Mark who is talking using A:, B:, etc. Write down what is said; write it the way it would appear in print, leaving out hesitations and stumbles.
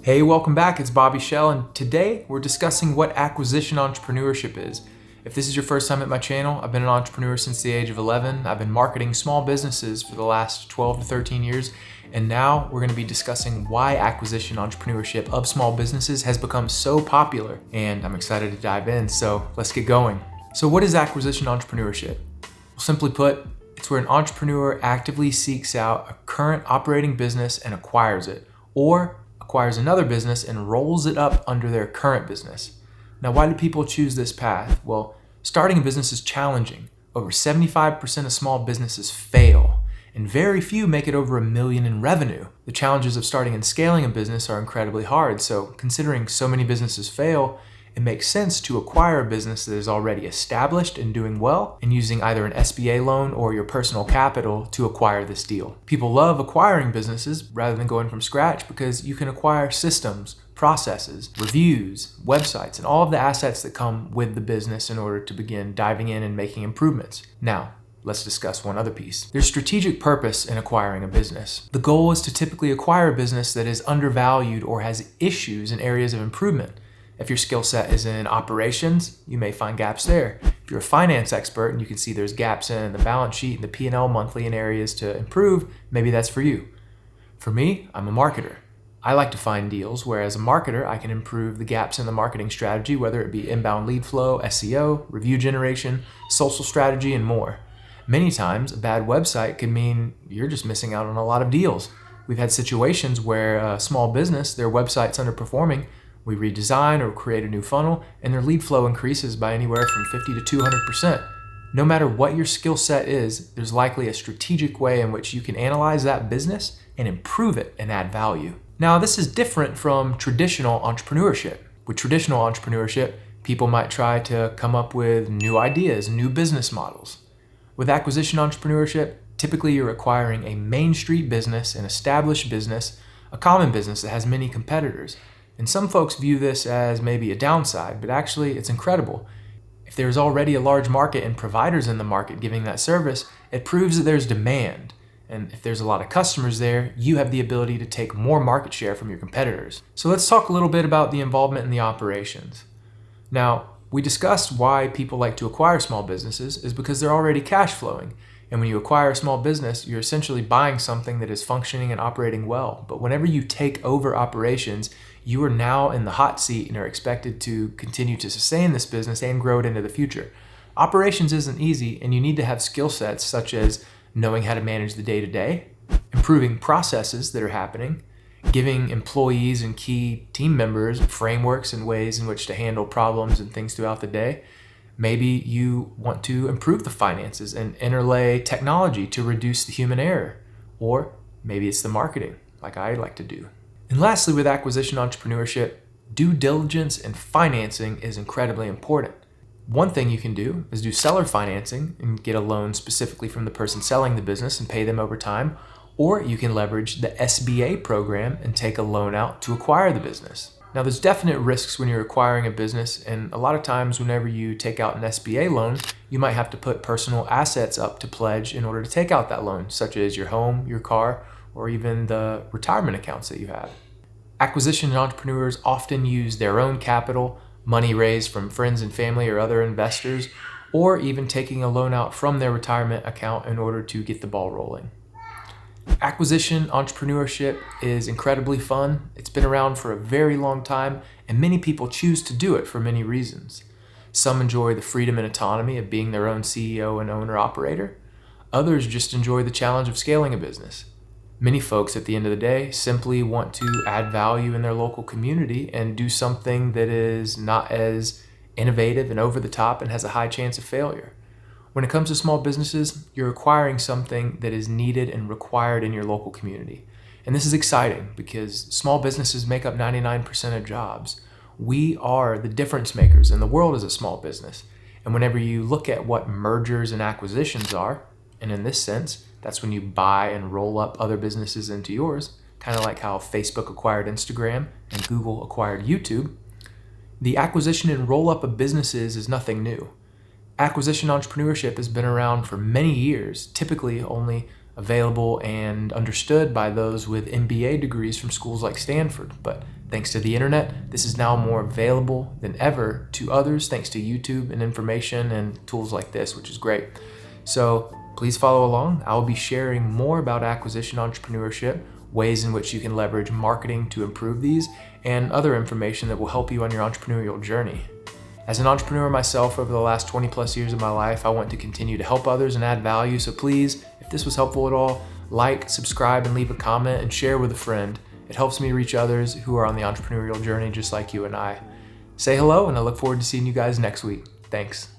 A: Hey, welcome back. It's Bobby Shell, and today we're discussing what acquisition entrepreneurship is. If this is your first time at my channel, I've been an entrepreneur since the age of 11. I've been marketing small businesses for the last 12 to 13 years, and now we're going to be discussing why acquisition entrepreneurship of small businesses has become so popular, and I'm excited to dive in, so let's get going. So what is acquisition entrepreneurship? Well, simply put, it's where an entrepreneur actively seeks out a current operating business and acquires it, or acquires another business and rolls it up under their current business. Now, why do people choose this path? Well, starting a business is challenging. Over 75% of small businesses fail, and very few make it over $1 million in revenue. The challenges of starting and scaling a business are incredibly hard, so considering so many businesses fail, it makes sense to acquire a business that is already established and doing well, and using either an SBA loan or your personal capital to acquire this deal. People love acquiring businesses rather than going from scratch because you can acquire systems, processes, reviews, websites, and all of the assets that come with the business in order to begin diving in and making improvements. Now, let's discuss one other piece. There's strategic purpose in acquiring a business. The goal is to typically acquire a business that is undervalued or has issues in areas of improvement. If your skill set is in operations, you may find gaps there. If you're a finance expert and you can see there's gaps in the balance sheet and the P&L monthly in areas to improve, maybe that's for you. For me, I'm a marketer. I like to find deals where as a marketer, I can improve the gaps in the marketing strategy, whether it be inbound lead flow, SEO, review generation, social strategy, and more. Many times, a bad website could mean you're just missing out on a lot of deals. We've had situations where a small business, their website's underperforming. We redesign or create a new funnel, and their lead flow increases by anywhere from 50 to 200%. No matter what your skill set is, there's likely a strategic way in which you can analyze that business and improve it and add value. Now, this is different from traditional entrepreneurship. With traditional entrepreneurship, people might try to come up with new ideas, new business models. With acquisition entrepreneurship, typically you're acquiring a main street business, an established business, a common business that has many competitors. And some folks view this as maybe a downside, but actually it's incredible. If there's already a large market and providers in the market giving that service, it proves that there's demand. And if there's a lot of customers there, you have the ability to take more market share from your competitors. So let's talk a little bit about the involvement in the operations. Now, we discussed why people like to acquire small businesses is because they're already cash flowing. And when you acquire a small business, you're essentially buying something that is functioning and operating well. But whenever you take over operations, you are now in the hot seat and are expected to continue to sustain this business and grow it into the future. Operations isn't easy, and you need to have skill sets such as knowing how to manage the day-to-day, improving processes that are happening, giving employees and key team members frameworks and ways in which to handle problems and things throughout the day. Maybe you want to improve the finances and interlay technology to reduce the human error. Or maybe it's the marketing, like I like to do. And lastly, with acquisition entrepreneurship, due diligence and financing is incredibly important. One thing you can do is do seller financing and get a loan specifically from the person selling the business and pay them over time. Or you can leverage the SBA program and take a loan out to acquire the business. Now, there's definite risks when you're acquiring a business, and a lot of times whenever you take out an SBA loan, you might have to put personal assets up to pledge in order to take out that loan, such as your home, your car, or even the retirement accounts that you have. Acquisition entrepreneurs often use their own capital, money raised from friends and family or other investors, or even taking a loan out from their retirement account in order to get the ball rolling. Acquisition entrepreneurship is incredibly fun. It's been around for a very long time, and many people choose to do it for many reasons. Some enjoy the freedom and autonomy of being their own CEO and owner-operator. Others just enjoy the challenge of scaling a business. Many folks at the end of the day simply want to add value in their local community and do something that is not as innovative and over the top and has a high chance of failure. When it comes to small businesses, you're acquiring something that is needed and required in your local community. And this is exciting because small businesses make up 99% of jobs. We are the difference makers, and the world is a small business. And whenever you look at what mergers and acquisitions are, and in this sense, that's when you buy and roll up other businesses into yours, kind of like how Facebook acquired Instagram and Google acquired YouTube. The acquisition and roll up of businesses is nothing new. Acquisition entrepreneurship has been around for many years, typically only available and understood by those with MBA degrees from schools like Stanford, but Thanks to the internet, this is now more available than ever to others thanks to YouTube and information and tools like this, which is great. So please follow along. I will be sharing more about acquisition entrepreneurship, ways in which you can leverage marketing to improve these, and other information that will help you on your entrepreneurial journey. As an entrepreneur myself over the last 20 plus years of my life, I want to continue to help others and add value. So please, if this was helpful at all, like, subscribe, and leave a comment and share with a friend. It helps me reach others who are on the entrepreneurial journey just like you and I. Say hello, and I look forward to seeing you guys next week. Thanks.